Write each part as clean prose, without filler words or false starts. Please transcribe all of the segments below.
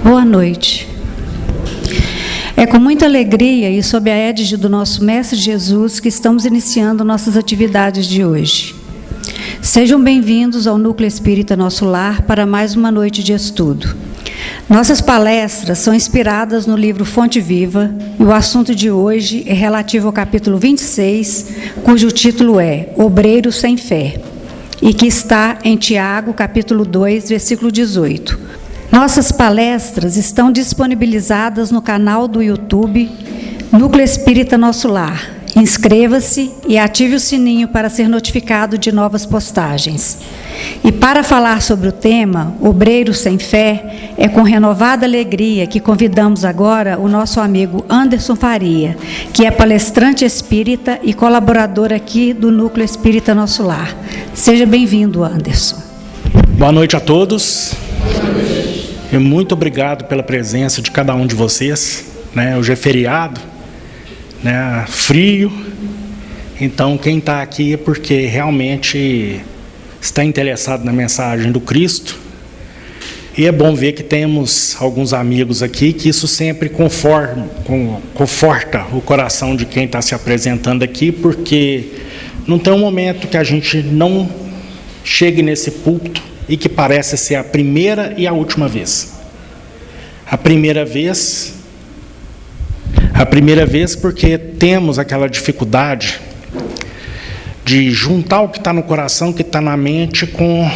Boa noite. É com muita alegria e sob a égide do nosso Mestre Jesus que estamos iniciando nossas atividades de hoje. Sejam bem-vindos ao Núcleo Espírita Nosso Lar para mais uma noite de estudo. Nossas palestras são inspiradas no livro Fonte Viva e o assunto de hoje é relativo ao capítulo 26, cujo título é Obreiro Sem Fé, e que está em Tiago, capítulo 2, versículo 18. Nossas palestras estão disponibilizadas no canal do YouTube Núcleo Espírita Nosso Lar. Inscreva-se e ative o sininho para ser notificado de novas postagens. E para falar sobre o tema, Obreiro Sem Fé, é com renovada alegria que convidamos agora o nosso amigo Anderson Faria, que é palestrante espírita e colaborador aqui do Núcleo Espírita Nosso Lar. Seja bem-vindo, Anderson. Boa noite a todos. E muito obrigado pela presença de cada um de vocês. Hoje é feriado, frio. Então, quem está aqui é porque realmente está interessado na mensagem do Cristo. E é bom ver que temos alguns amigos aqui, que isso sempre conforta o coração de quem está se apresentando aqui, porque não tem um momento que a gente não chegue nesse púlpito e que parece ser a primeira e a última vez. A primeira vez porque temos aquela dificuldade de juntar o que está no coração, o que está na mente, com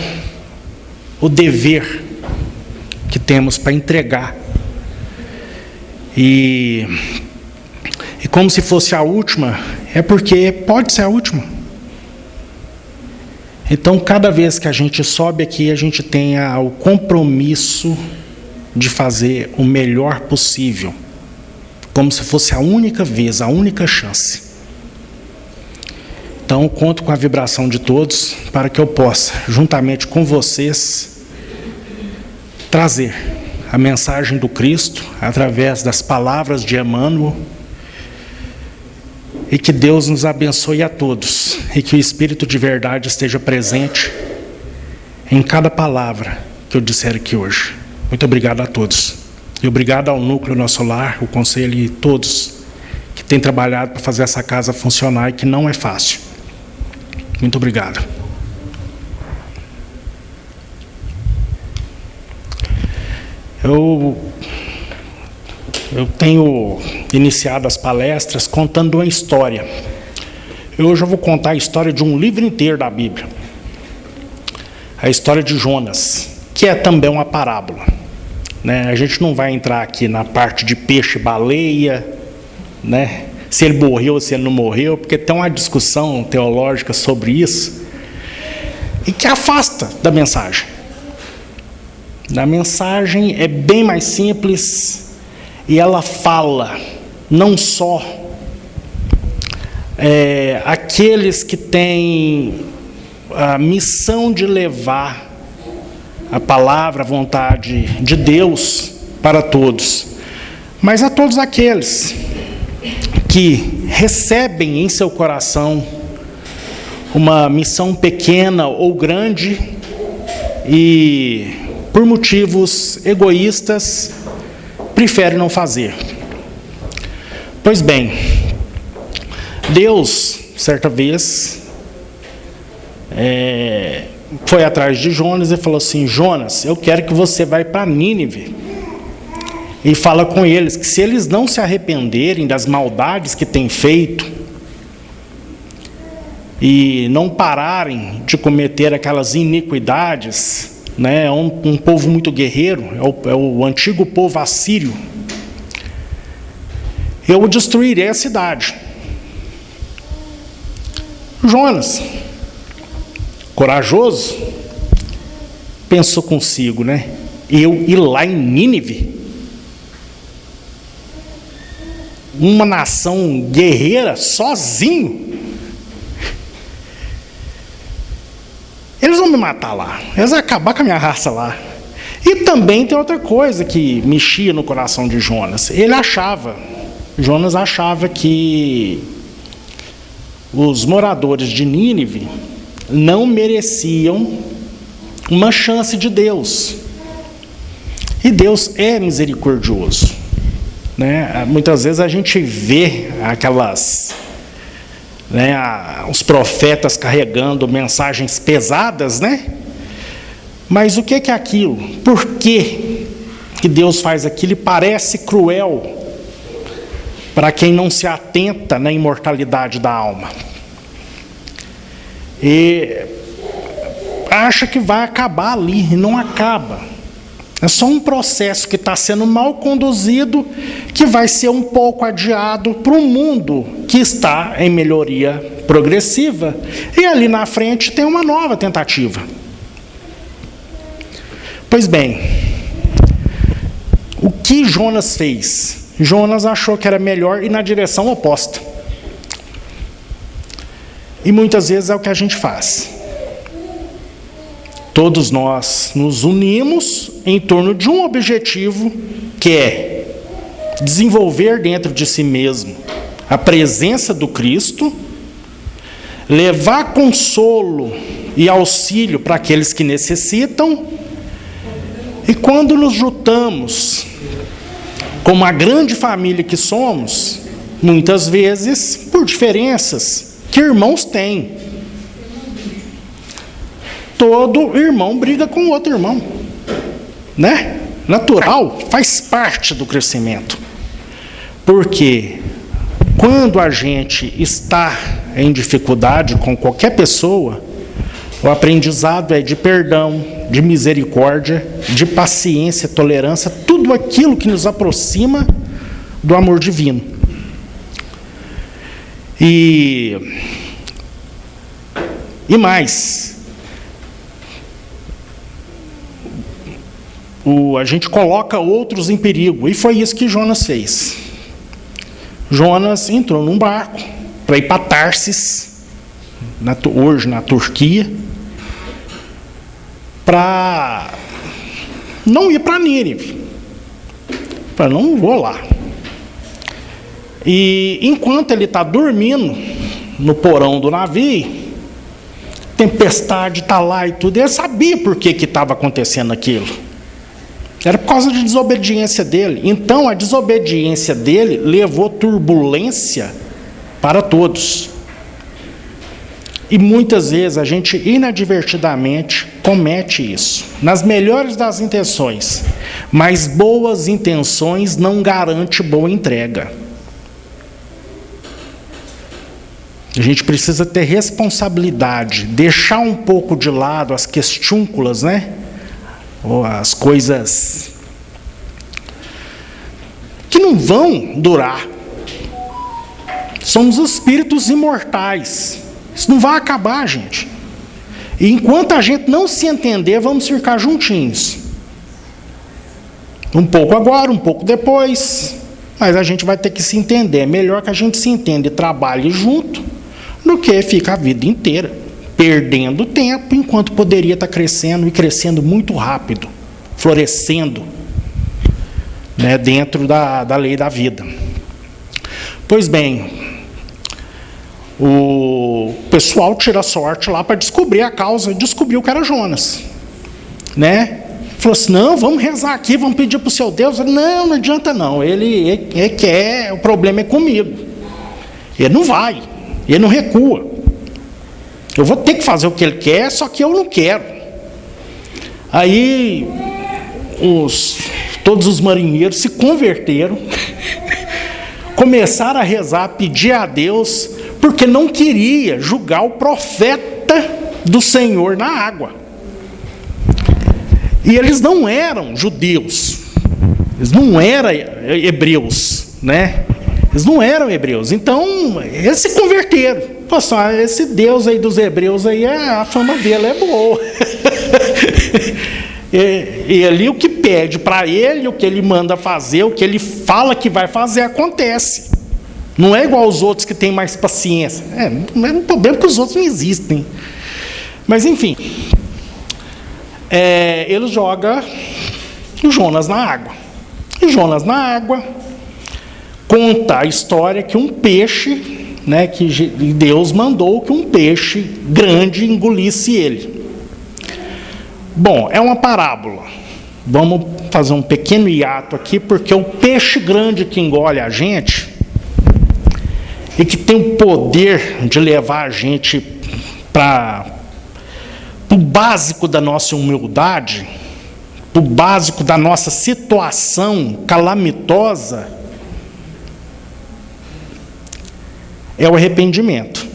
o dever que temos para entregar. E como se fosse a última, é porque pode ser a última. Então, cada vez que a gente sobe aqui, a gente tenha o compromisso de fazer o melhor possível, como se fosse a única vez, a única chance. Então, conto com a vibração de todos para que eu possa, juntamente com vocês, trazer a mensagem do Cristo através das palavras de Emmanuel, e que Deus nos abençoe a todos, e que o Espírito de verdade esteja presente em cada palavra que eu disser aqui hoje. Muito obrigado a todos. E obrigado ao Núcleo Nosso Lar, o Conselho e todos que têm trabalhado para fazer essa casa funcionar, e que não é fácil. Muito obrigado. Eu tenho iniciado as palestras contando uma história. Hoje eu vou contar a história de um livro inteiro da Bíblia. A história de Jonas, que é também uma parábola. A gente não vai entrar aqui na parte de peixe, baleia, se ele morreu ou se ele não morreu, porque tem uma discussão teológica sobre isso, e que afasta da mensagem. A mensagem é bem mais simples, e ela fala não só aqueles que têm a missão de levar a palavra, a vontade de Deus para todos, mas a todos aqueles que recebem em seu coração uma missão pequena ou grande e, por motivos egoístas, prefere não fazer. Pois bem, Deus, certa vez, foi atrás de Jonas e falou assim: Jonas, eu quero que você vá para Nínive e fala com eles que, se eles não se arrependerem das maldades que têm feito e não pararem de cometer aquelas iniquidades, é um povo muito guerreiro, é o antigo povo assírio, eu destruirei a cidade. Jonas, corajoso, pensou consigo, eu ir lá em Nínive, uma nação guerreira, sozinho, eles vão me matar lá, eles vão acabar com a minha raça lá. E também tem outra coisa que mexia no coração de Jonas. Jonas achava que os moradores de Nínive não mereciam uma chance de Deus. E Deus é misericordioso, né? Muitas vezes a gente vê os profetas carregando mensagens pesadas, né? Mas o que é aquilo? Por que Deus faz aquilo? E parece cruel para quem não se atenta na imortalidade da alma. E acha que vai acabar ali, e não acaba. É só um processo que está sendo mal conduzido, que vai ser um pouco adiado para um mundo que está em melhoria progressiva, e ali na frente tem uma nova tentativa. Pois bem, o que Jonas fez? Jonas achou que era melhor ir na direção oposta. E muitas vezes é o que a gente faz. Todos nós nos unimos em torno de um objetivo, que é desenvolver dentro de si mesmo a presença do Cristo, levar consolo e auxílio para aqueles que necessitam, e quando nos juntamos como a grande família que somos, muitas vezes por diferenças que irmãos têm. Todo irmão briga com outro irmão, né? Natural, faz parte do crescimento. Porque quando a gente está em dificuldade com qualquer pessoa, o aprendizado é de perdão, de misericórdia, de paciência, tolerância, tudo aquilo que nos aproxima do amor divino. E mais, a gente coloca outros em perigo, e foi isso que Jonas fez. Jonas entrou num barco para ir para Tarsis, hoje na Turquia, para não ir para Nínive. Para não vou lá. E enquanto ele está dormindo no porão do navio, tempestade está lá e tudo, ele sabia por que estava acontecendo aquilo. Era por causa de desobediência dele. Então, a desobediência dele levou turbulência para todos. E muitas vezes a gente inadvertidamente comete isso, nas melhores das intenções, mas boas intenções não garantem boa entrega. A gente precisa ter responsabilidade, deixar um pouco de lado as questúnculas, né? Ou as coisas que não vão durar. Somos espíritos imortais. Isso não vai acabar, gente. E enquanto a gente não se entender, vamos ficar juntinhos. Um pouco agora, um pouco depois. Mas a gente vai ter que se entender. É melhor que a gente se entenda e trabalhe junto do que ficar a vida inteira perdendo tempo, enquanto poderia estar crescendo, e crescendo muito rápido, florescendo, né, dentro da lei da vida. Pois bem, o pessoal tira sorte lá para descobrir a causa, descobriu que era Jonas, né? Falou assim: não, vamos rezar aqui, vamos pedir para o seu Deus. Não adianta não, ele quer, o problema é comigo. Ele não vai, ele não recua. Eu vou ter que fazer o que ele quer, só que eu não quero. Aí todos os marinheiros se converteram, começaram a rezar, pedir a Deus, porque não queria julgar o profeta do Senhor na água. E eles não eram judeus, eles não eram hebreus, né? Eles não eram hebreus, então eles se converteram. Poxa, esse Deus aí dos hebreus aí, a fama dele é boa. E ali o que pede para ele, o que ele manda fazer, o que ele fala que vai fazer, acontece. Não é igual aos outros que têm mais paciência. Não é um problema que os outros não existem. Mas enfim, ele joga o Jonas na água. E Jonas na água conta a história que um peixe, né, que Deus mandou que um peixe grande engolisse ele. Bom, é uma parábola, vamos fazer um pequeno hiato aqui, porque o peixe grande que engole a gente e que tem o poder de levar a gente para o básico da nossa humildade, o básico da nossa situação calamitosa, é o arrependimento.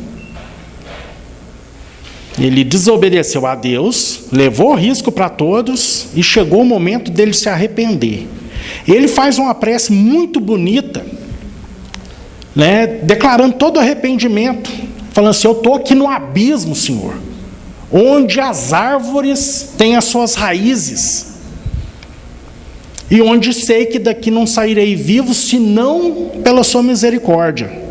Ele desobedeceu a Deus, levou risco para todos e chegou o momento dele se arrepender. Ele faz uma prece muito bonita, né, declarando todo o arrependimento, falando assim: eu estou aqui no abismo, Senhor, onde as árvores têm as suas raízes, e onde sei que daqui não sairei vivo, senão pela sua misericórdia.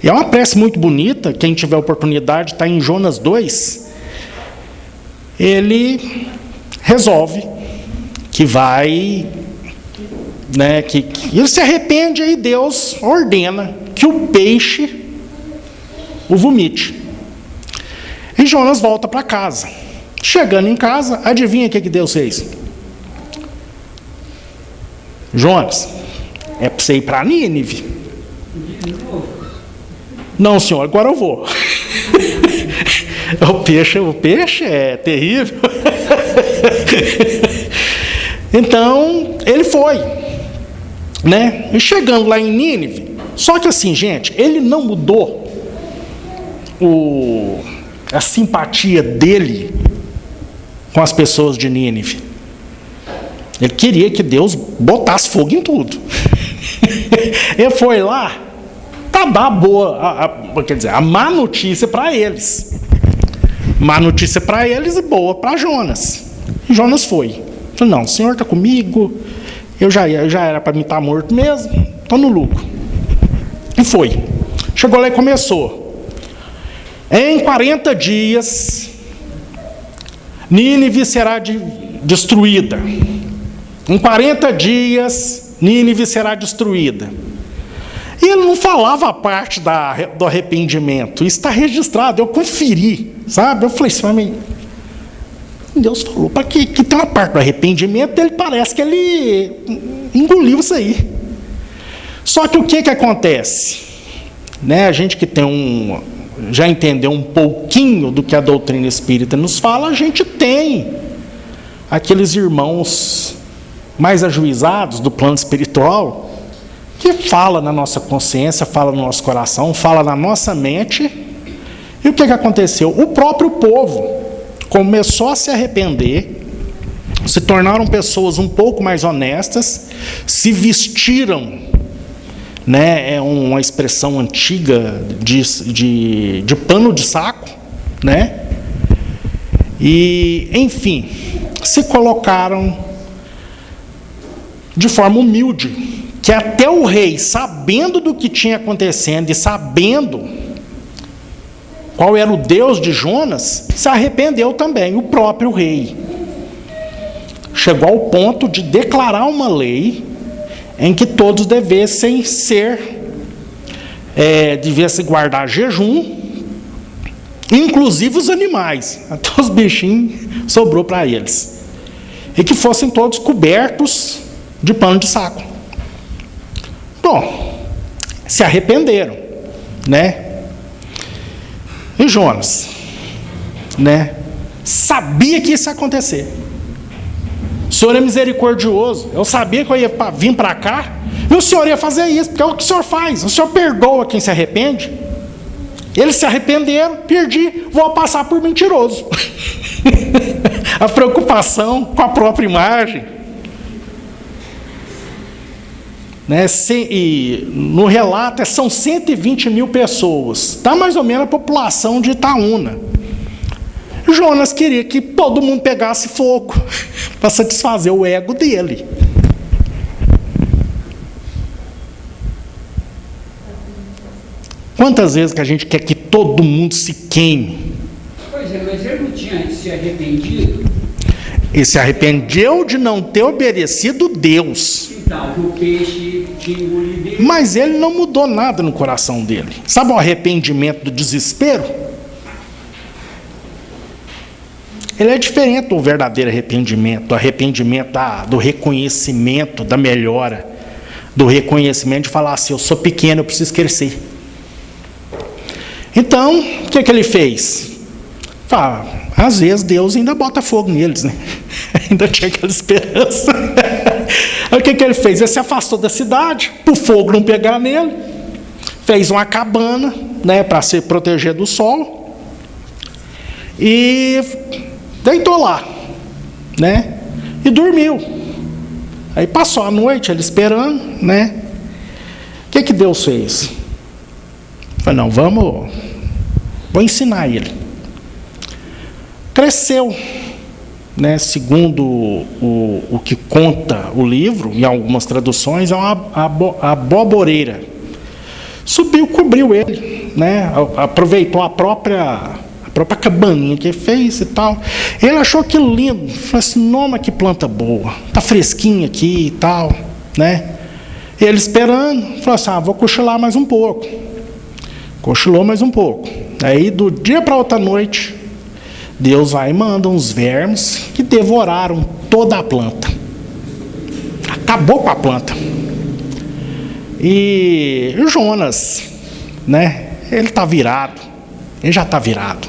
E é uma prece muito bonita, quem tiver oportunidade, está em Jonas 2. Ele resolve que vai, né, que ele se arrepende, e Deus ordena que o peixe o vomite. E Jonas volta para casa. Chegando em casa, adivinha o que Deus fez? Jonas, é para você ir para Nínive. Não, senhor, agora eu vou. O peixe é terrível. Então, ele foi, né? E chegando lá em Nínive, só que assim, gente, ele não mudou a simpatia dele com as pessoas de Nínive. Ele queria que Deus botasse fogo em tudo. Ele foi lá para dar a má notícia para eles. Má notícia para eles e boa para Jonas. E Jonas foi. Falei: não, o Senhor está comigo, eu já era para mim estar morto mesmo, estou no lucro. E foi. Chegou lá e começou. Em 40 dias, Nínive será destruída. Em 40 dias, Nínive será destruída. E ele não falava a parte do arrependimento. Isso está registrado, eu conferi, sabe? Eu falei assim: Deus falou, para que tem uma parte do arrependimento, ele parece que ele engoliu isso aí. Só que o que acontece? Né? A gente que já entendeu um pouquinho do que a doutrina espírita nos fala, a gente tem aqueles irmãos mais ajuizados do plano espiritual, que fala na nossa consciência, fala no nosso coração, fala na nossa mente. E o que aconteceu? O próprio povo começou a se arrepender, se tornaram pessoas um pouco mais honestas, se vestiram, né, é uma expressão antiga de pano de saco, né? E, enfim, se colocaram de forma humilde, que até o rei, sabendo do que tinha acontecendo e sabendo qual era o Deus de Jonas, se arrependeu também, o próprio rei. Chegou ao ponto de declarar uma lei em que todos devessem guardar jejum, inclusive os animais, até os bichinhos sobrou para eles, e que fossem todos cobertos de pano de saco. Bom, se arrependeram, né? E Jonas, né, sabia que isso ia acontecer. O Senhor é misericordioso. Eu sabia que eu ia vir para cá e o Senhor ia fazer isso, porque é o que o Senhor faz. O Senhor perdoa quem se arrepende. Eles se arrependeram, perdi, vou passar por mentiroso. A preocupação com a própria imagem. Né, e no relato são 120 mil pessoas, está mais ou menos a população de Itaúna. Jonas queria que todo mundo pegasse fogo para satisfazer o ego dele. Quantas vezes que a gente quer que todo mundo se queime? Pois é, mas ele não tinha se arrependido? Ele se arrependeu de não ter obedecido Deus. Então, o peixe tinha engolido dele. Mas ele não mudou nada no coração dele. Sabe o arrependimento do desespero? ele é diferente do verdadeiro arrependimento, do arrependimento do reconhecimento, da melhora, do reconhecimento de falar assim, eu sou pequeno, eu preciso crescer. Então, o que ele fez? Às vezes Deus ainda bota fogo neles, né? Ainda tinha aquela esperança. Aí o que ele fez? Ele se afastou da cidade, para o fogo não pegar nele, fez uma cabana, né, para se proteger do sol, e deitou lá, né, e dormiu. Aí passou a noite, ele esperando, né? O que Deus fez? Falei, não, vou ensinar ele. Cresceu, né? Segundo o que conta o livro, em algumas traduções, é uma aboboreira. Subiu, cobriu ele, né? Aproveitou a própria cabaninha que ele fez e tal. Ele achou aquilo lindo. Falou assim, noma, que planta boa. Tá fresquinha aqui e tal, né? Ele esperando, falou assim, vou cochilar mais um pouco. Cochilou mais um pouco. Aí, do dia para outra noite, Deus vai e manda uns vermes que devoraram toda a planta. Acabou com a planta. E Jonas, né? Ele está virado. Ele já está virado.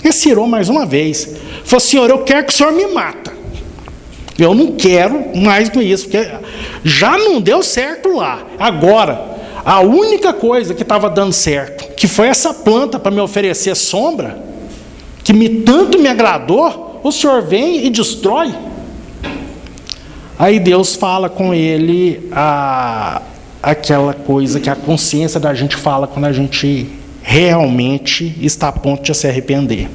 Ele cirou mais uma vez. Falou, Senhor, eu quero que o Senhor me mata. Eu não quero mais com isso, porque já não deu certo lá. Agora, a única coisa que estava dando certo, que foi essa planta para me oferecer sombra, que tanto me agradou, o Senhor vem e destrói. Aí Deus fala com ele aquela coisa que a consciência da gente fala quando a gente realmente está a ponto de se arrepender.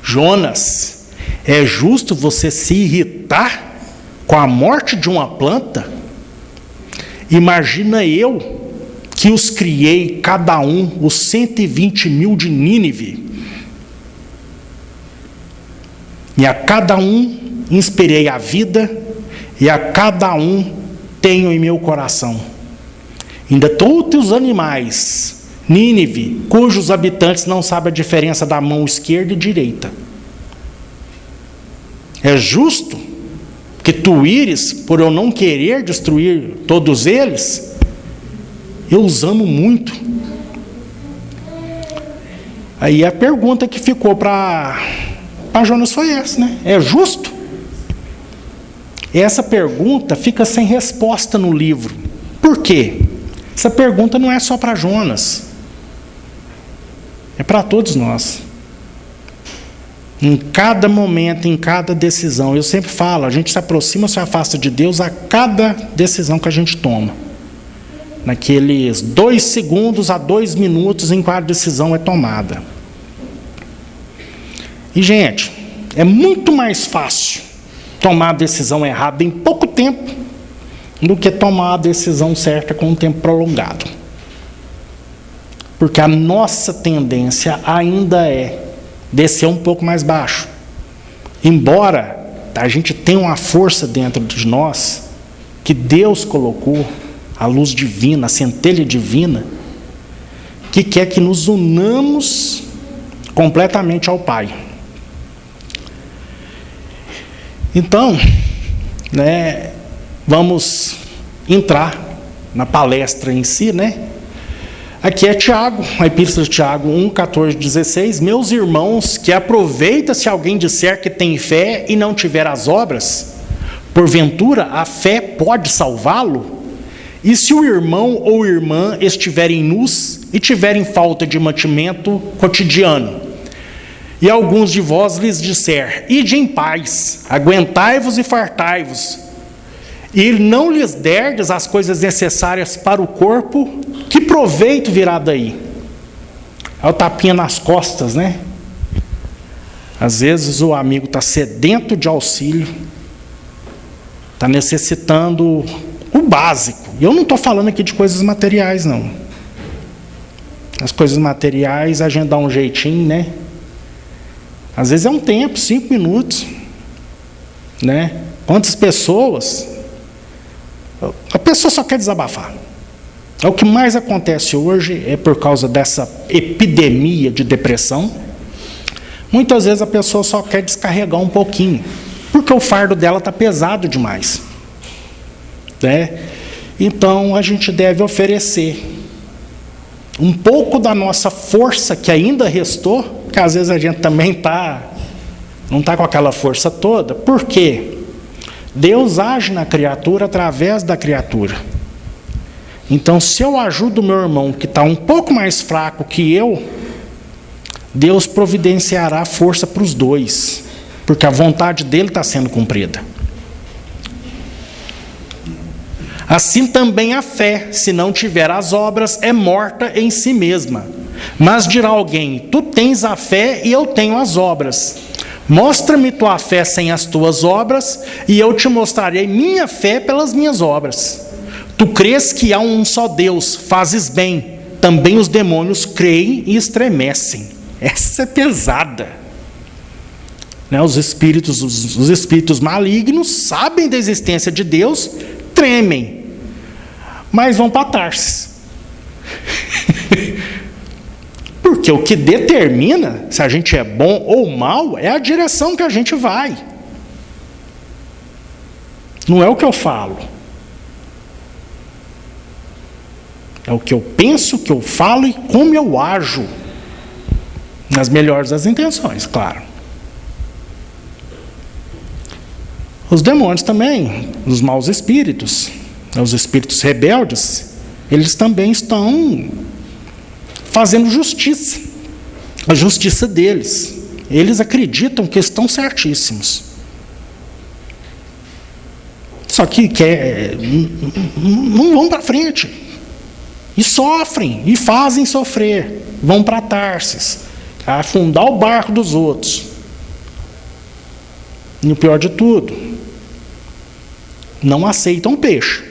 Jonas, é justo você se irritar com a morte de uma planta? Imagina eu, que os criei, cada um, os 120 mil de Nínive, e a cada um inspirei a vida, e a cada um tenho em meu coração. Ainda todos os animais, Nínive, cujos habitantes não sabem a diferença da mão esquerda e direita. É justo que tu ires, por eu não querer destruir todos eles? Eu os amo muito. Aí a pergunta que ficou para Jonas foi essa, né? É justo? Essa pergunta fica sem resposta no livro. Por quê? Essa pergunta não é só para Jonas. É para todos nós. Em cada momento, em cada decisão. Eu sempre falo, a gente se aproxima ou se afasta de Deus a cada decisão que a gente toma. Naqueles 2 segundos a 2 minutos em que a decisão é tomada. E, gente, é muito mais fácil tomar a decisão errada em pouco tempo do que tomar a decisão certa com um tempo prolongado. Porque a nossa tendência ainda é descer um pouco mais baixo. Embora a gente tenha uma força dentro de nós, que Deus colocou, a luz divina, a centelha divina, que quer que nos unamos completamente ao Pai. Então, né, vamos entrar na palestra em si, né? Aqui é Tiago, a Epístola de Tiago 1, 14, 16. Meus irmãos, que aproveita se alguém disser que tem fé e não tiver as obras, porventura a fé pode salvá-lo? E se o irmão ou irmã estiverem nus e tiverem falta de mantimento cotidiano, e alguns de vós lhes disser, ide em paz, aguentai-vos e fartai-vos, e não lhes derdes as coisas necessárias para o corpo, que proveito virá daí? É o tapinha nas costas, né? Às vezes o amigo está sedento de auxílio, está necessitando o básico. E eu não estou falando aqui de coisas materiais, não. As coisas materiais a gente dá um jeitinho, né? Às vezes é um tempo, 5 minutos, né? Quantas pessoas... A pessoa só quer desabafar. O que mais acontece hoje é por causa dessa epidemia de depressão, Muitas vezes a pessoa só quer descarregar um pouquinho, porque o fardo dela está pesado demais, né? Então a gente deve oferecer um pouco da nossa força que ainda restou, porque às vezes a gente também não está com aquela força toda. Por quê? Deus age na criatura através da criatura. Então, se eu ajudo o meu irmão que está um pouco mais fraco que eu, Deus providenciará força para os dois, porque a vontade dele está sendo cumprida. Assim também a fé, se não tiver as obras, é morta em si mesma. Mas dirá alguém: tu tens a fé e eu tenho as obras. Mostra-me tua fé sem as tuas obras, e eu te mostrarei minha fé pelas minhas obras. Tu crês que há um só Deus, fazes bem. Também os demônios creem e estremecem. Essa é pesada. Né? Os espíritos malignos sabem da existência de Deus, tremem, mas vão para Tarsis. Porque o que determina se a gente é bom ou mal é a direção que a gente vai. Não é o que eu falo. É o que eu penso, o que eu falo e como eu ajo. Nas melhores das intenções, claro. Os demônios também, os maus espíritos, os espíritos rebeldes, eles também estão fazendo justiça, a justiça deles. Eles acreditam que estão certíssimos. Só que não vão para frente. E sofrem, e fazem sofrer. Vão para Tarsis, a afundar o barco dos outros. E o pior de tudo, não aceitam peixe.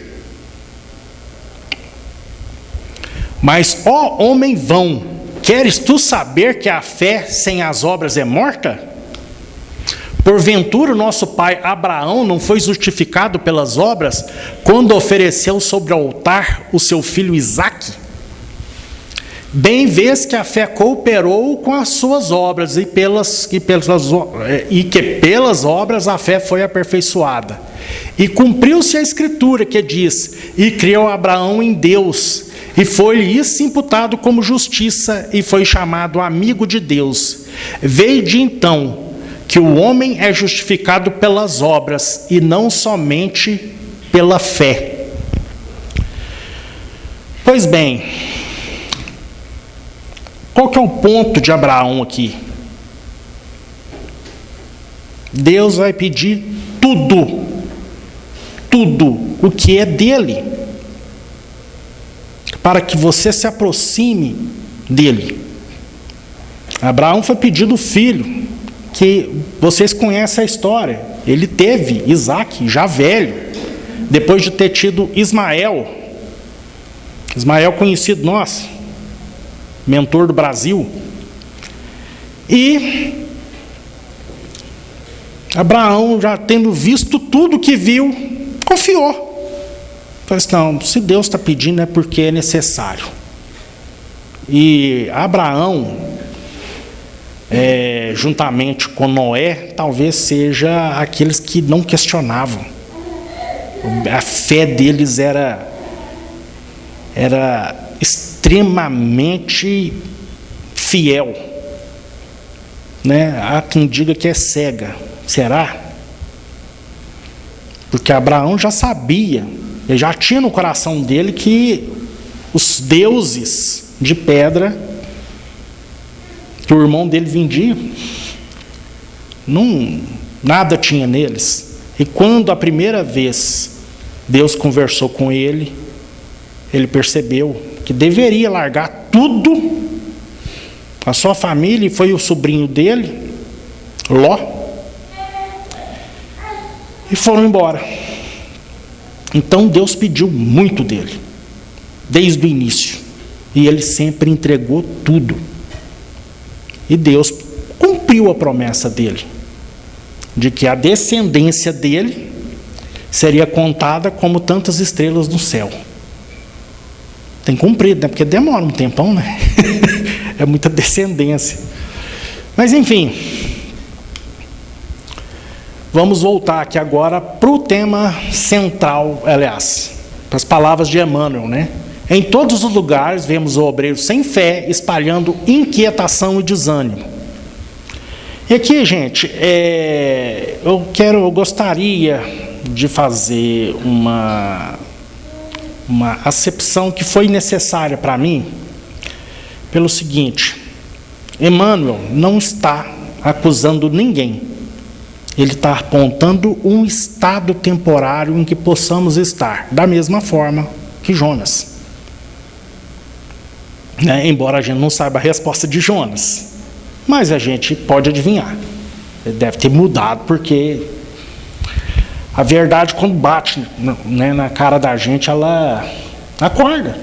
Mas, ó homem vão, queres tu saber que a fé sem as obras é morta? Porventura o nosso pai Abraão não foi justificado pelas obras quando ofereceu sobre o altar o seu filho Isaque? Bem vês que a fé cooperou com as suas obras e que pelas obras a fé foi aperfeiçoada. E cumpriu-se a escritura que diz: e creu Abraão em Deus, e foi-lhe isso imputado como justiça, e foi chamado amigo de Deus. Veio de então que o homem é justificado pelas obras e não somente pela fé. Pois bem, qual que é o ponto de Abraão aqui? Deus vai pedir tudo o que é dele, para que você se aproxime dele. Abraão foi pedido filho, que vocês conhecem a história. Ele teve Isaque já velho, depois de ter tido Ismael, conhecido nosso, mentor do Brasil. E Abraão, já tendo visto tudo que viu, confiou. Falei assim: não, se Deus está pedindo é porque é necessário. E Abraão, juntamente com Noé, talvez seja aqueles que não questionavam. A fé deles era extremamente fiel, né? Há quem diga que é cega. Será? Porque Abraão já sabia, ele já tinha no coração dele que os deuses de pedra que o irmão dele vendia, nada tinha neles. E quando a primeira vez Deus conversou com ele, ele percebeu que deveria largar tudo, a sua família, e foi o sobrinho dele, Ló, e foram embora. Então Deus pediu muito dele, desde o início, e ele sempre entregou tudo. E Deus cumpriu a promessa dele, de que a descendência dele seria contada como tantas estrelas do céu. Tem cumprido, né? Porque demora um tempão, né? É muita descendência. Mas enfim, vamos voltar aqui agora para o tema central, aliás, para as palavras de Emmanuel, né? Em todos os lugares vemos o obreiro sem fé espalhando inquietação e desânimo. E aqui, gente, eu gostaria de fazer uma acepção que foi necessária para mim, pelo seguinte: Emmanuel não está acusando ninguém. Ele está apontando um estado temporário em que possamos estar, da mesma forma que Jonas. Embora a gente não saiba a resposta de Jonas, mas a gente pode adivinhar. Ele deve ter mudado, porque a verdade, quando bate, né, na cara da gente, ela acorda.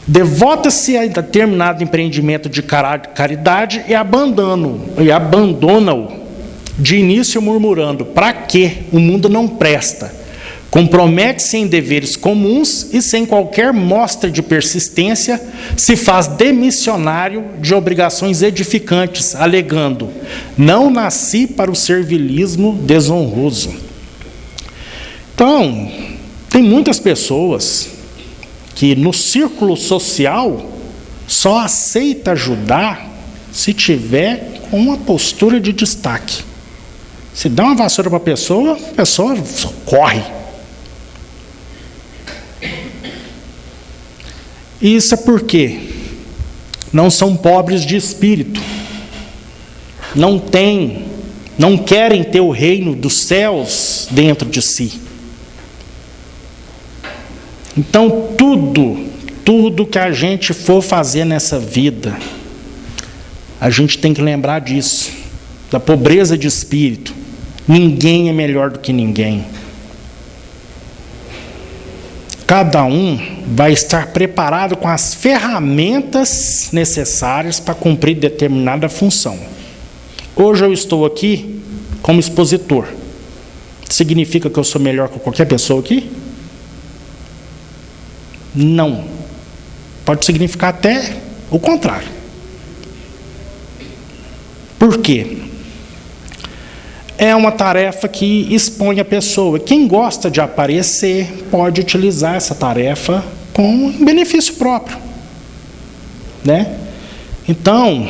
Devota-se a determinado empreendimento de caridade e abandona-o de início murmurando: para quê? O mundo não presta. Compromete-se em deveres comuns e, sem qualquer mostra de persistência, se faz demissionário de obrigações edificantes, alegando: não nasci para o servilismo desonroso. Então, tem muitas pessoas que no círculo social só aceita ajudar se tiver uma postura de destaque. Se dá uma vassoura para a pessoa corre. Isso é porque não são pobres de espírito, não querem ter o reino dos céus dentro de si. Então, tudo que a gente for fazer nessa vida, a gente tem que lembrar disso, da pobreza de espírito. Ninguém é melhor do que ninguém. Cada um vai estar preparado com as ferramentas necessárias para cumprir determinada função. Hoje eu estou aqui como expositor. Significa que eu sou melhor que qualquer pessoa aqui? Não. Pode significar até o contrário. Por quê? É uma tarefa que expõe a pessoa. Quem gosta de aparecer pode utilizar essa tarefa com benefício próprio, né? Então,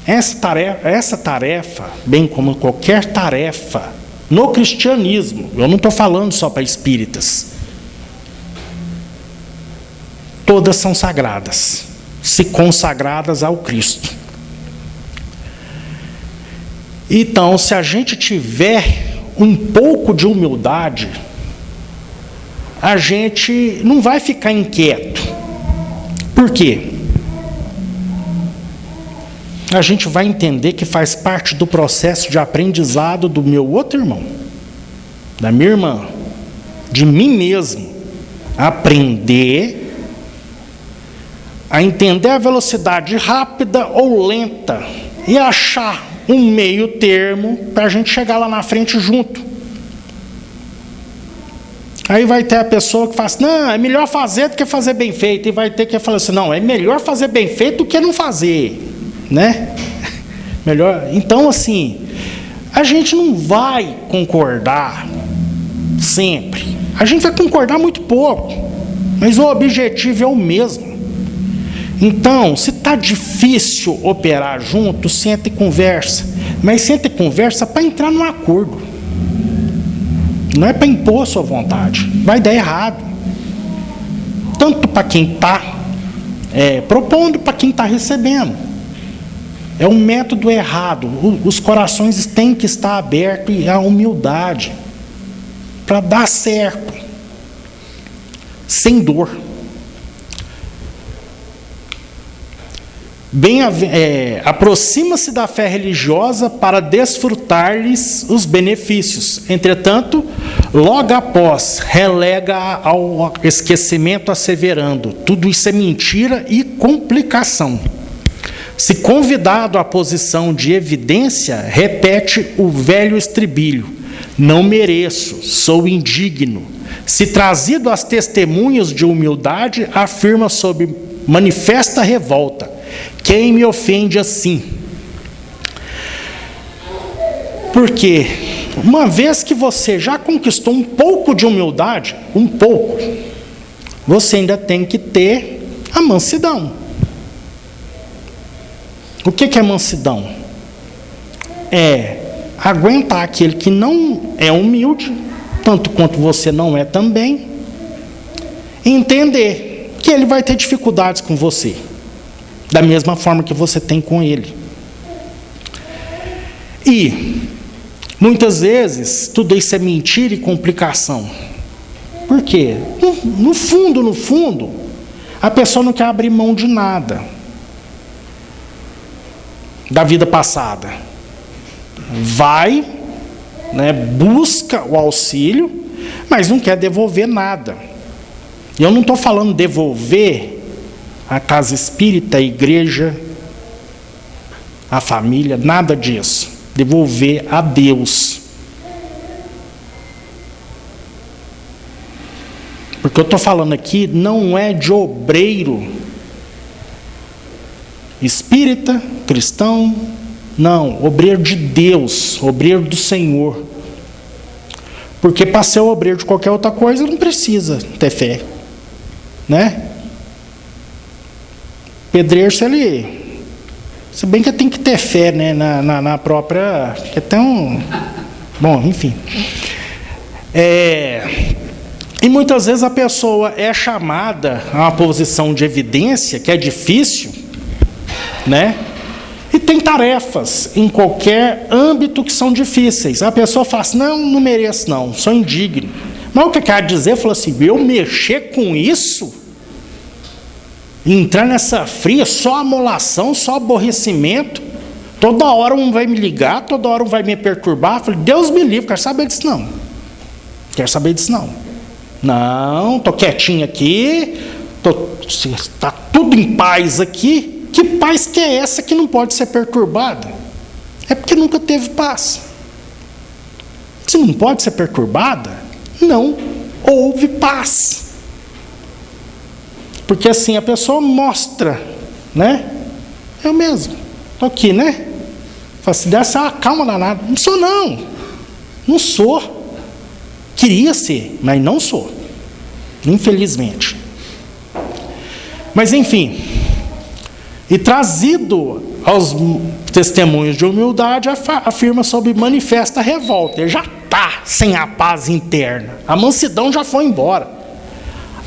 essa tarefa, bem como qualquer tarefa no cristianismo, eu não estou falando só para espíritas, todas são sagradas, se consagradas ao Cristo. Então, se a gente tiver um pouco de humildade, a gente não vai ficar inquieto. Por quê? A gente vai entender que faz parte do processo de aprendizado do meu outro irmão, da minha irmã, de mim mesmo, aprender a entender a velocidade rápida ou lenta e achar um meio termo para a gente chegar lá na frente junto. Aí vai ter a pessoa que fala assim: não, é melhor fazer do que fazer bem feito. E vai ter que falar assim: não, é melhor fazer bem feito do que não fazer, né? Melhor. Então, assim, a gente não vai concordar sempre. A gente vai concordar muito pouco, mas o objetivo é o mesmo. Então, se está difícil operar junto, senta e conversa. Mas senta e conversa para entrar num acordo. Não é para impor sua vontade. Vai dar errado. Tanto para quem está propondo, para quem está recebendo. É um método errado. Os corações têm que estar abertos e a humildade para dar certo. Sem dor. Aproxima-se da fé religiosa para desfrutar-lhes os benefícios. Entretanto, logo após, relega ao esquecimento, asseverando: tudo isso é mentira e complicação. Se convidado à posição de evidência, repete o velho estribilho: não mereço, sou indigno. Se trazido às testemunhas de humildade, afirma sob manifesta revolta: quem me ofende assim? Porque uma vez que você já conquistou um pouco de humildade, você ainda tem que ter a mansidão. O que é mansidão? É aguentar aquele que não é humilde, tanto quanto você não é também, e entender que ele vai ter dificuldades com você, da mesma forma que você tem com ele. E muitas vezes tudo isso é mentira e complicação. Por quê? No fundo, a pessoa não quer abrir mão de nada da vida passada. Vai, busca o auxílio, mas não quer devolver nada. E eu não estou falando devolver a casa espírita, a igreja, a família, nada disso. Devolver a Deus. Porque eu estou falando aqui não é de obreiro espírita, cristão, não, obreiro de Deus, obreiro do Senhor. Porque para ser obreiro de qualquer outra coisa não precisa ter fé, Pedreiro, se bem que tem que ter fé, na própria, que é tão, bom, enfim. E muitas vezes a pessoa é chamada a uma posição de evidência, que é difícil, e tem tarefas em qualquer âmbito que são difíceis. A pessoa fala assim, não mereço não, sou indigno. Mas o que quer dizer? Falou assim, eu mexer com isso, entrar nessa fria, só amolação, só aborrecimento, toda hora um vai me ligar, toda hora um vai me perturbar. Eu falei, Deus me livre, quero saber disso não. Não, estou quietinho aqui, está tudo em paz aqui. Que paz que é essa que não pode ser perturbada? É porque nunca teve paz. Se não pode ser perturbada, não houve paz. Porque assim a pessoa mostra, eu mesmo, estou aqui, Fala, se desse uma calma danada. Não sou não sou. Queria ser, mas não sou, infelizmente. Mas enfim, e trazido aos testemunhos de humildade, afirma sobre manifesta revolta. Ele já está sem a paz interna, a mansidão já foi embora.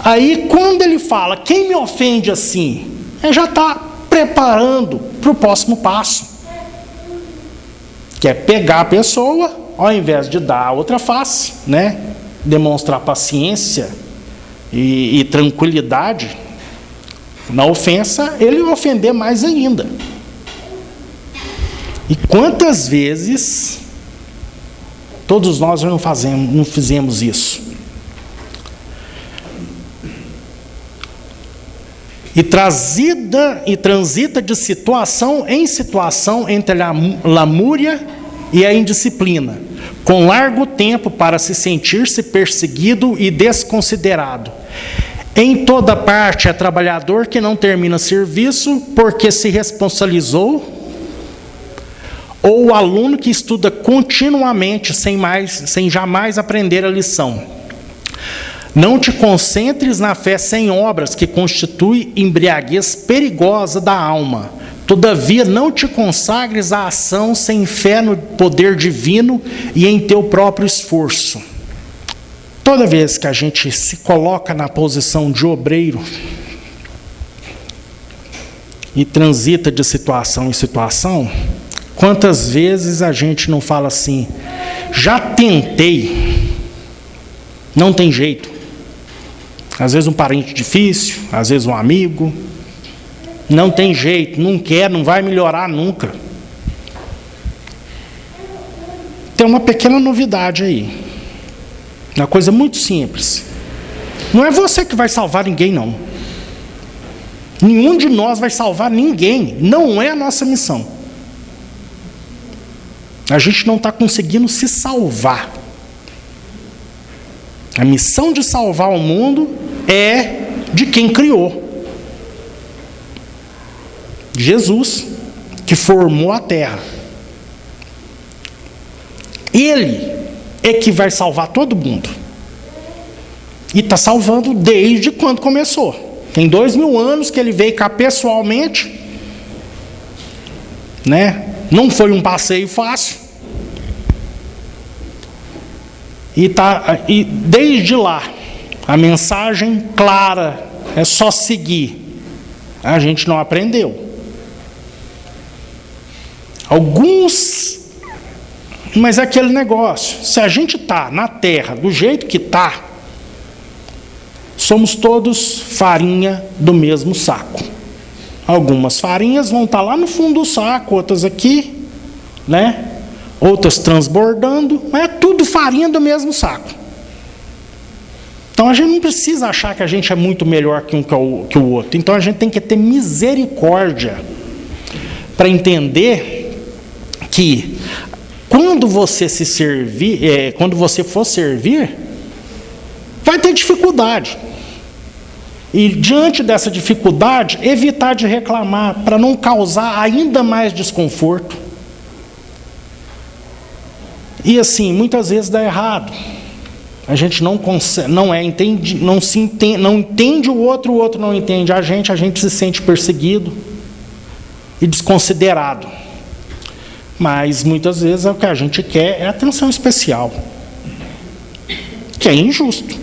Aí quando ele fala, quem me ofende assim? Ele já está preparando para o próximo passo, que é pegar a pessoa, ao invés de dar a outra face, demonstrar paciência e tranquilidade na ofensa, ele vai ofender mais ainda. E quantas vezes todos nós não fizemos isso? E transita de situação em situação entre a lamúria e a indisciplina, com largo tempo para se sentir-se perseguido e desconsiderado. Em toda parte é trabalhador que não termina serviço porque se responsabilizou, ou o aluno que estuda continuamente sem jamais aprender a lição. Não te concentres na fé sem obras, que constitui embriaguez perigosa da alma. Todavia, não te consagres à ação sem fé no poder divino e em teu próprio esforço. Toda vez que a gente se coloca na posição de obreiro e transita de situação em situação, quantas vezes a gente não fala assim, já tentei, não tem jeito. Às vezes um parente difícil, às vezes um amigo, não tem jeito, não quer, não vai melhorar nunca. Tem uma pequena novidade aí, uma coisa muito simples. Não é você que vai salvar ninguém, não. Nenhum de nós vai salvar ninguém, não é a nossa missão. A gente não está conseguindo se salvar. A missão de salvar o mundo é de quem criou. Jesus, que formou a terra. Ele é que vai salvar todo mundo. E está salvando desde quando começou. Tem 2000 anos que ele veio cá pessoalmente, né? Não foi um passeio fácil. E desde lá, a mensagem clara é só seguir. A gente não aprendeu. Mas é aquele negócio. Se a gente está na terra do jeito que está, somos todos farinha do mesmo saco. Algumas farinhas vão estar lá no fundo do saco, outras aqui, né? Outras transbordando, mas é tudo farinha do mesmo saco. Então a gente não precisa achar que a gente é muito melhor que o outro. Então a gente tem que ter misericórdia para entender que quando você for servir, vai ter dificuldade. E diante dessa dificuldade, evitar de reclamar para não causar ainda mais desconforto. E assim, muitas vezes dá errado. A gente não entende o outro não entende a gente se sente perseguido e desconsiderado. Mas muitas vezes o que a gente quer é atenção especial, que é injusto.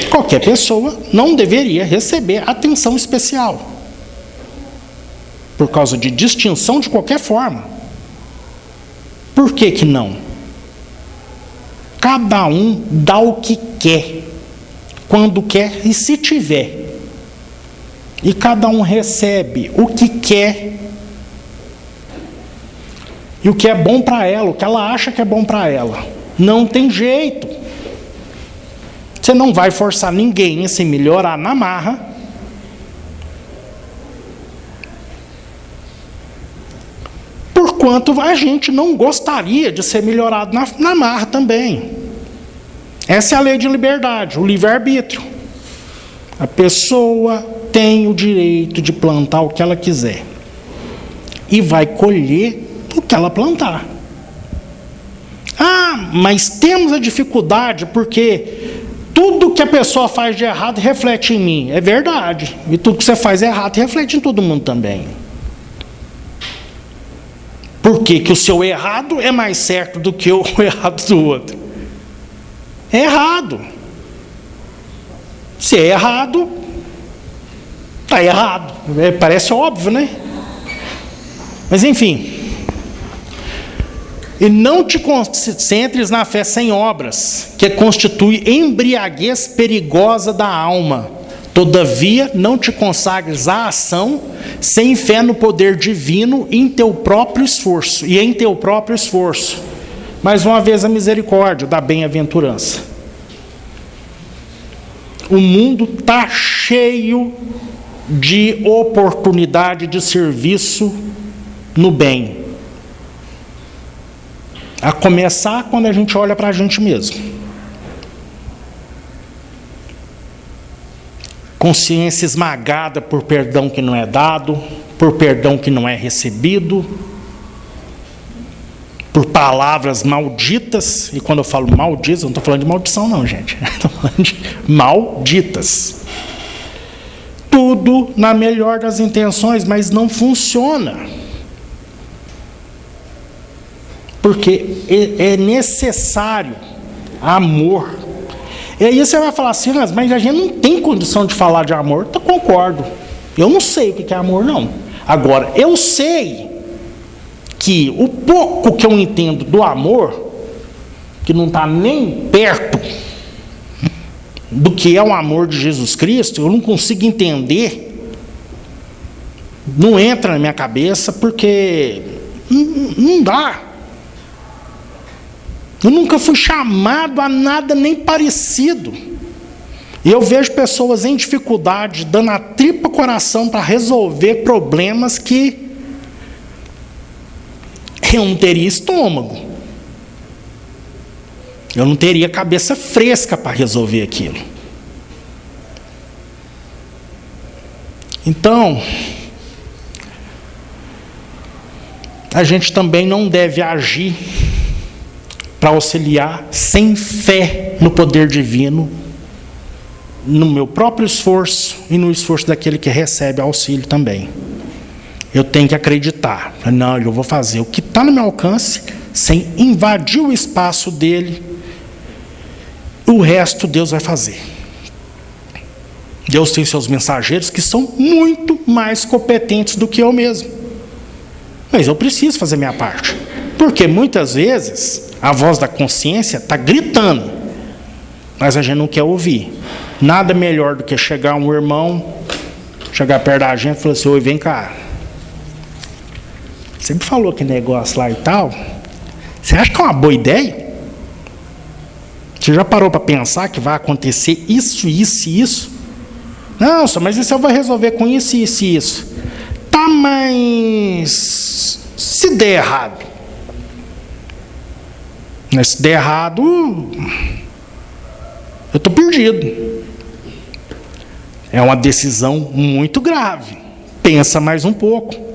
Qualquer pessoa não deveria receber atenção especial por causa de distinção de qualquer forma. Por que que não? Cada um dá o que quer, quando quer e se tiver. E cada um recebe o que quer e o que é bom para ela, o que ela acha que é bom para ela. Não tem jeito. Você não vai forçar ninguém a se melhorar na marra. Porquanto a gente não gostaria de ser melhorado na marra também. Essa é a lei de liberdade, o livre-arbítrio. A pessoa tem o direito de plantar o que ela quiser. E vai colher o que ela plantar. Ah, mas temos a dificuldade porque tudo que a pessoa faz de errado reflete em mim. É verdade. E tudo que você faz errado reflete em todo mundo também. Por que que o seu errado é mais certo do que o errado do outro? É errado. Se é errado, está errado. Parece óbvio, né? Mas enfim. E não te concentres na fé sem obras, que constitui embriaguez perigosa da alma. Todavia, não te consagres à ação sem fé no poder divino em teu próprio esforço. E em teu próprio esforço. Mais uma vez a misericórdia da bem-aventurança. O mundo está cheio de oportunidade de serviço no bem. A começar quando a gente olha para a gente mesmo. Consciência esmagada por perdão que não é dado, por perdão que não é recebido, por palavras malditas. E quando eu falo malditas, eu não estou falando de maldição não, gente. Estou falando de malditas. Tudo na melhor das intenções, mas não funciona. Porque é necessário amor. E aí você vai falar assim, mas a gente não tem condição de falar de amor. Eu concordo. Eu não sei o que é amor, não. Agora, eu sei que o pouco que eu entendo do amor, que não está nem perto do que é o amor de Jesus Cristo, eu não consigo entender. Não entra na minha cabeça, porque não dá. Eu nunca fui chamado a nada nem parecido. E eu vejo pessoas em dificuldade, dando a tripa coração para resolver problemas que eu não teria estômago. Eu não teria cabeça fresca para resolver aquilo. a gente também não deve agir para auxiliar sem fé no poder divino, no meu próprio esforço e no esforço daquele que recebe auxílio também. Eu tenho que acreditar. Não, eu vou fazer o que está no meu alcance, sem invadir o espaço dele. O resto Deus vai fazer. Deus tem seus mensageiros que são muito mais competentes do que eu mesmo. Mas eu preciso fazer minha parte. Porque muitas vezes a voz da consciência está gritando, mas a gente não quer ouvir. Nada melhor do que chegar um irmão, chegar perto da gente e falar assim: oi, vem cá. Você me falou que negócio lá e tal. Você acha que é uma boa ideia? Você já parou para pensar que vai acontecer isso, isso e isso? Não, mas isso eu vou resolver com isso, isso e isso. Tá, mas se der errado? Mas se der errado, eu estou perdido. É uma decisão muito grave. Pensa mais um pouco.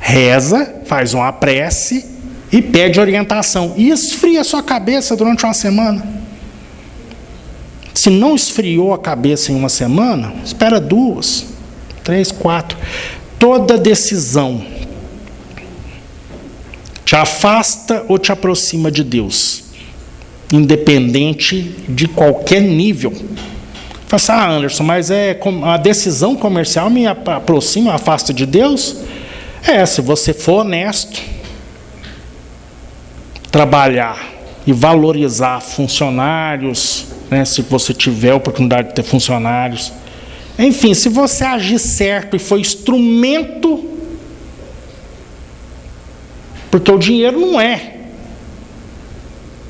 Reza, faz uma prece e pede orientação. E esfria a sua cabeça durante uma semana. Se não esfriou a cabeça em uma semana, espera 2, 3, 4. Toda decisão te afasta ou te aproxima de Deus, independente de qualquer nível. Fala assim: Anderson, mas a decisão comercial me aproxima, afasta de Deus? Se você for honesto, trabalhar e valorizar funcionários, né, se você tiver a oportunidade de ter funcionários, enfim, se você agir certo e for instrumento, porque o dinheiro não é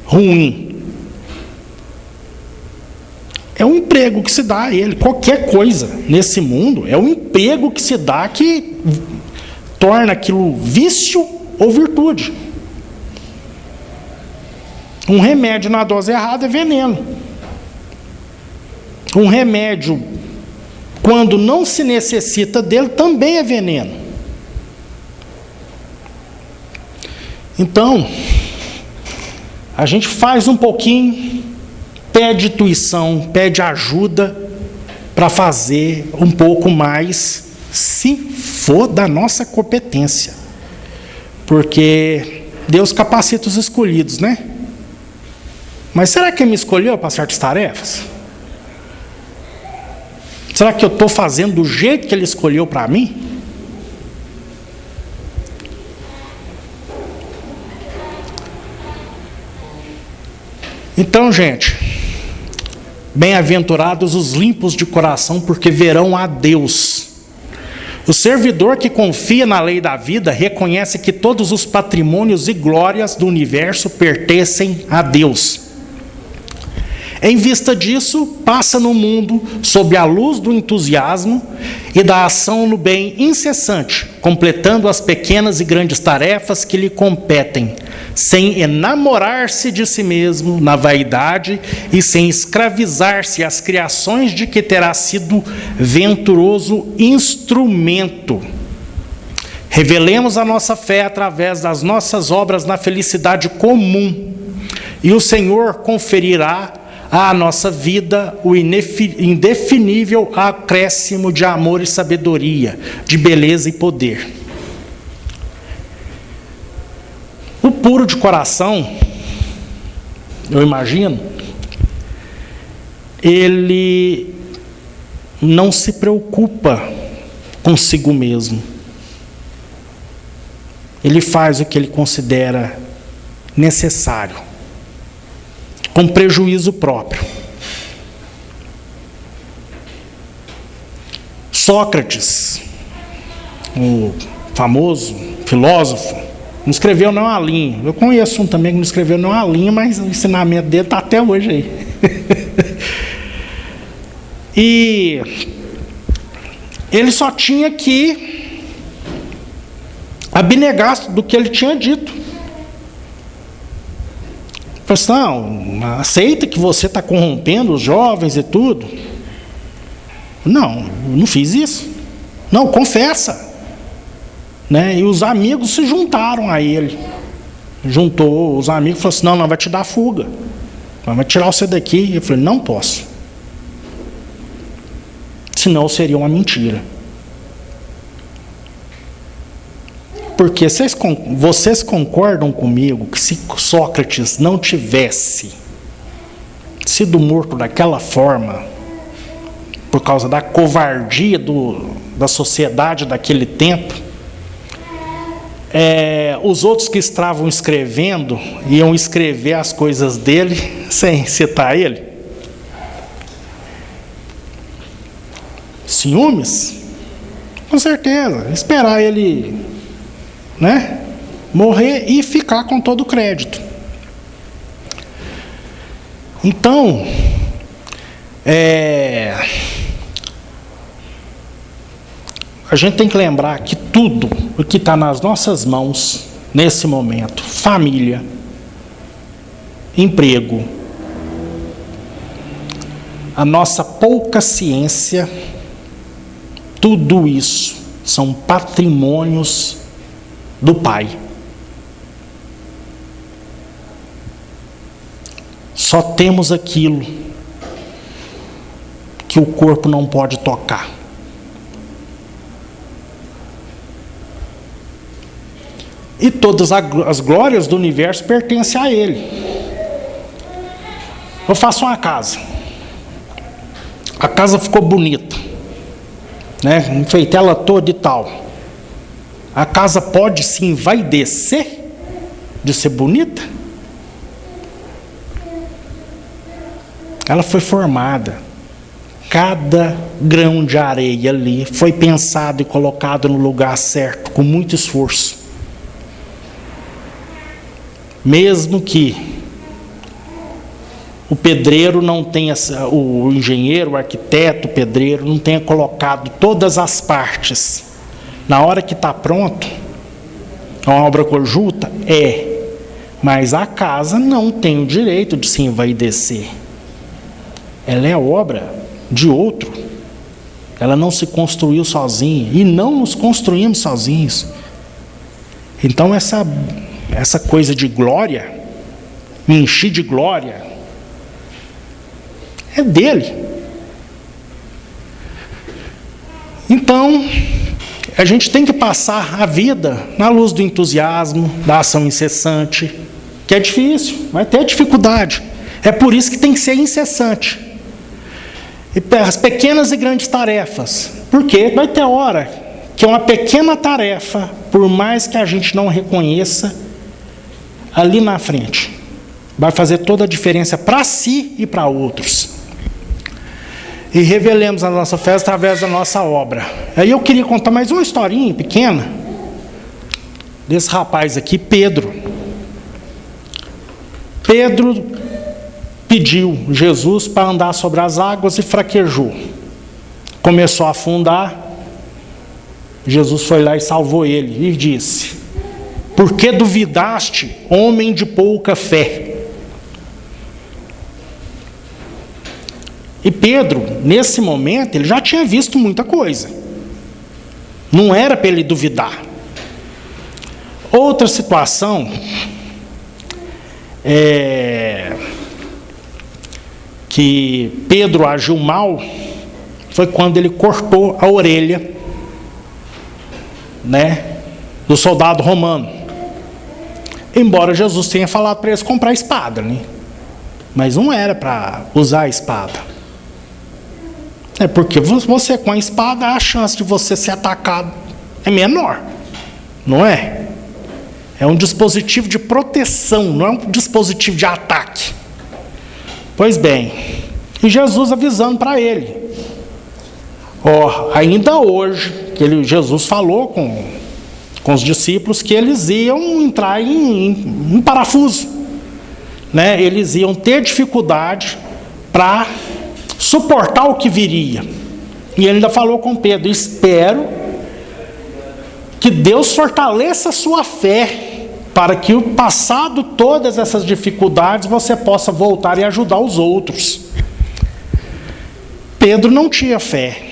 ruim, é um emprego que se dá a ele. Qualquer coisa nesse mundo é um emprego que se dá que torna aquilo vício ou virtude. Um remédio na dose errada é veneno. Um remédio, quando não se necessita dele, também é veneno. Então, a gente faz um pouquinho, pede intuição, pede ajuda para fazer um pouco mais, se for da nossa competência. Porque Deus capacita os escolhidos, né? Mas será que Ele me escolheu para certas tarefas? Será que eu estou fazendo do jeito que Ele escolheu para mim? Então, gente, bem-aventurados os limpos de coração, porque verão a Deus. O servidor que confia na lei da vida reconhece que todos os patrimônios e glórias do universo pertencem a Deus. Em vista disso, passa no mundo sob a luz do entusiasmo e da ação no bem incessante, completando as pequenas e grandes tarefas que lhe competem, sem enamorar-se de si mesmo na vaidade e sem escravizar-se às criações de que terá sido venturoso instrumento. Revelemos a nossa fé através das nossas obras na felicidade comum, e o Senhor conferirá à nossa vida o indefinível acréscimo de amor e sabedoria, de beleza e poder. O puro de coração, eu imagino, ele não se preocupa consigo mesmo. Ele faz o que ele considera necessário, com prejuízo próprio. Sócrates, o famoso filósofo, não escreveu não uma linha. Eu conheço um também que não escreveu não uma linha, mas o ensinamento dele está até hoje aí. E ele só tinha que abnegar do que ele tinha dito. Falei assim: não, aceita que você está corrompendo os jovens e tudo. Não, eu não fiz isso. Não, confessa. né? E os amigos se juntaram a ele. Juntou os amigos e falou assim: não, vai te dar fuga. Vai tirar você daqui. E eu falei: não posso. Senão seria uma mentira. Porque vocês concordam comigo que se Sócrates não tivesse sido morto daquela forma, por causa da covardia da sociedade daquele tempo, os outros que estavam escrevendo iam escrever as coisas dele sem citar ele? Ciúmes? Com certeza. Esperar ele, né, morrer e ficar com todo o crédito. Então, a gente tem que lembrar que tudo o que está nas nossas mãos nesse momento, família, emprego, a nossa pouca ciência, tudo isso são patrimônios do Pai. Só temos aquilo que o corpo não pode tocar. E todas as glórias do universo pertencem a Ele. Eu faço uma casa. A casa ficou bonita, né? Enfeitei ela toda e tal. A casa pode se envaidecer de ser bonita? Ela foi formada. Cada grão de areia ali foi pensado e colocado no lugar certo, com muito esforço. Mesmo que o pedreiro não tenha, o engenheiro, o arquiteto, o pedreiro não tenha colocado todas as partes, na hora que está pronto, é uma obra conjunta? Mas a casa não tem o direito de se envaidecer. Ela é obra de outro. Ela não se construiu sozinha, e não nos construímos sozinhos. Então essa coisa de glória, me enchi de glória, é dele. Então, a gente tem que passar a vida na luz do entusiasmo, da ação incessante, que é difícil, vai ter dificuldade. É por isso que tem que ser incessante. E as pequenas e grandes tarefas, porque vai ter hora que uma pequena tarefa, por mais que a gente não reconheça, ali na frente, vai fazer toda a diferença para si e para outros. E revelemos a nossa fé através da nossa obra. Aí eu queria contar mais uma historinha pequena desse rapaz aqui, Pedro. Pedro pediu Jesus para andar sobre as águas e fraquejou. Começou a afundar. Jesus foi lá e salvou ele e disse: por que duvidaste, homem de pouca fé? E Pedro, nesse momento, ele já tinha visto muita coisa. Não era para ele duvidar. Outra situação que Pedro agiu mal foi quando ele cortou a orelha, né, do soldado romano. Embora Jesus tenha falado para eles comprar espada, né? Mas não era para usar a espada. Porque você com a espada, a chance de você ser atacado é menor, não é? É um dispositivo de proteção, não é um dispositivo de ataque. Pois bem, e Jesus avisando para ele, ainda hoje, Jesus falou com os discípulos que eles iam entrar em parafuso, né? Eles iam ter dificuldade para suportar o que viria. E ele ainda falou com Pedro: espero que Deus fortaleça a sua fé, para que, passado todas essas dificuldades, você possa voltar e ajudar os outros. Pedro não tinha fé.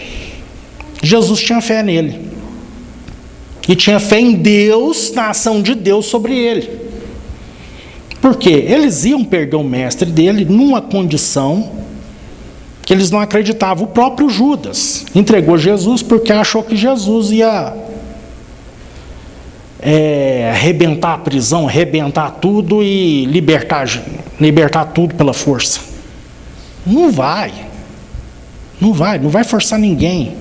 Jesus tinha fé nele. E tinha fé em Deus, na ação de Deus sobre ele. Por quê? Eles iam perder o mestre dele numa condição que eles não acreditavam. O próprio Judas entregou Jesus porque achou que Jesus ia arrebentar a prisão, arrebentar tudo e libertar tudo pela força. Não vai forçar ninguém.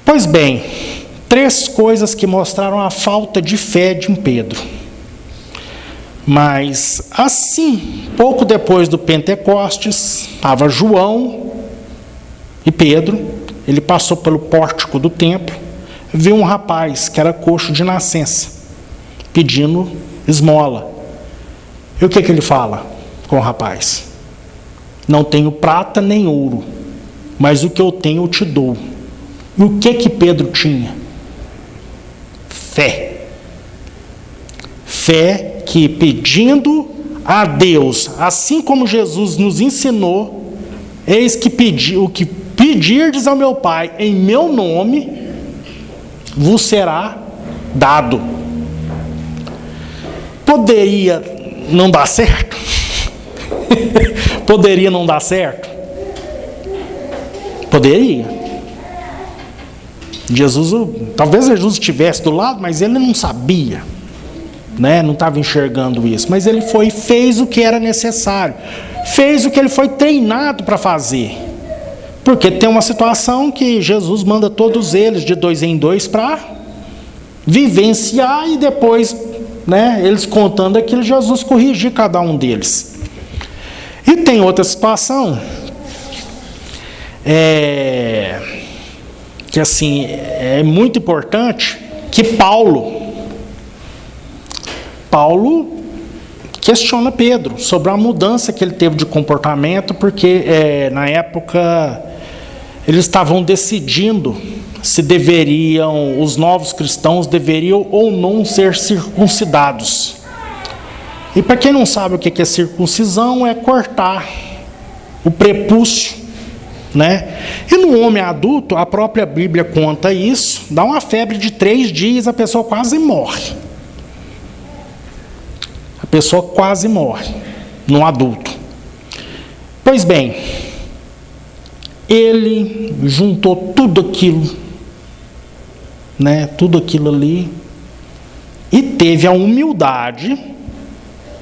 Pois bem, 3 coisas que mostraram a falta de fé de Pedro. Mas assim, pouco depois do Pentecostes, estava João e Pedro. Ele passou pelo pórtico do templo, viu um rapaz que era coxo de nascença, pedindo esmola. E o que ele fala com o rapaz? Não tenho prata nem ouro, mas o que eu tenho eu te dou. E o que Pedro tinha? Fé. Fé que, pedindo a Deus, assim como Jesus nos ensinou, eis que o que pedirdes ao meu Pai em meu nome, vos será dado. Poderia não dar certo? Poderia não dar certo? Poderia. Talvez Jesus estivesse do lado, mas ele não sabia, não estava enxergando isso. Mas ele fez o que era necessário, fez o que ele foi treinado para fazer. Porque tem uma situação que Jesus manda todos eles de 2 em 2 para vivenciar, e depois, eles contando aquilo, Jesus corrigir cada um deles. E tem outra situação que assim é muito importante, que Paulo questiona Pedro sobre a mudança que ele teve de comportamento, porque na época eles estavam decidindo se os novos cristãos deveriam ou não ser circuncidados. E para quem não sabe o que é circuncisão, é cortar o prepúcio, E no homem adulto, a própria Bíblia conta isso, dá uma febre de 3 dias, a pessoa quase morre. A pessoa quase morre no adulto. Pois bem, ele juntou tudo aquilo, tudo aquilo ali, e teve a humildade,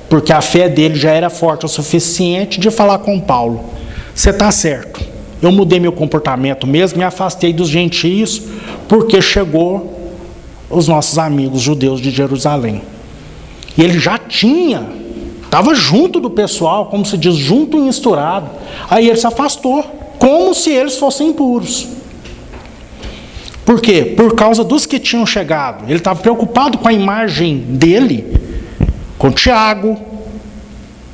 porque a fé dele já era forte o suficiente, de falar com Paulo: você está certo, eu mudei meu comportamento mesmo, me afastei dos gentios, porque chegou os nossos amigos judeus de Jerusalém. E ele já estava junto do pessoal, como se diz, junto e misturado. Aí ele se afastou, como se eles fossem impuros. Por quê? Por causa dos que tinham chegado. Ele estava preocupado com a imagem dele, com Tiago,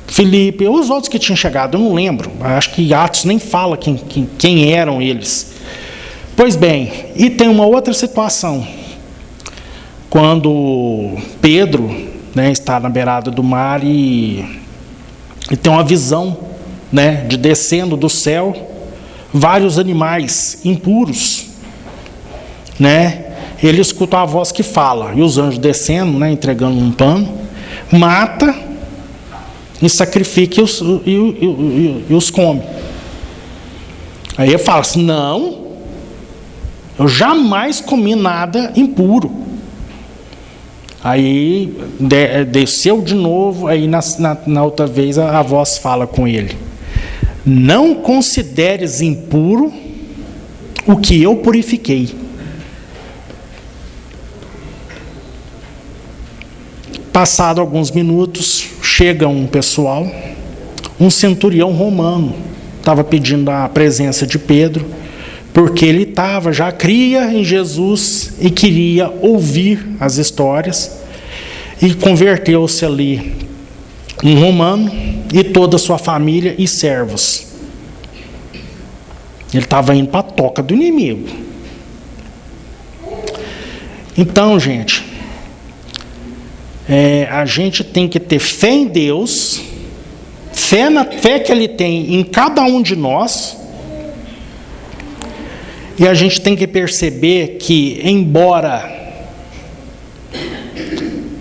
Filipe, os outros que tinham chegado, eu não lembro. Acho que Atos nem fala quem eram eles. Pois bem, e tem uma outra situação. Quando Pedro está na beirada do mar e tem uma visão, de descendo do céu vários animais impuros, ele escuta a voz que fala, e os anjos descendo, entregando um pano, mata e sacrifica e os come. Aí ele fala assim: não, eu jamais comi nada impuro. Aí desceu de novo, aí na outra vez a voz fala com ele: não consideres impuro o que eu purifiquei. Passado alguns minutos, chega um pessoal, um centurião romano, estava pedindo a presença de Pedro, porque ele já cria em Jesus e queria ouvir as histórias, e converteu-se ali um romano e toda a sua família e servos. Ele estava indo para a toca do inimigo. Então, gente, a gente tem que ter fé em Deus, fé que Ele tem em cada um de nós, E a gente tem que perceber que, embora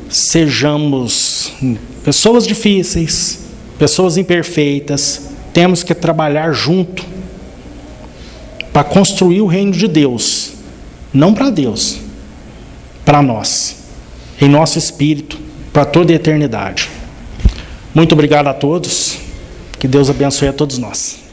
sejamos pessoas difíceis, pessoas imperfeitas, temos que trabalhar junto para construir o reino de Deus, não para Deus, para nós, em nosso espírito, para toda a eternidade. Muito obrigado a todos, que Deus abençoe a todos nós.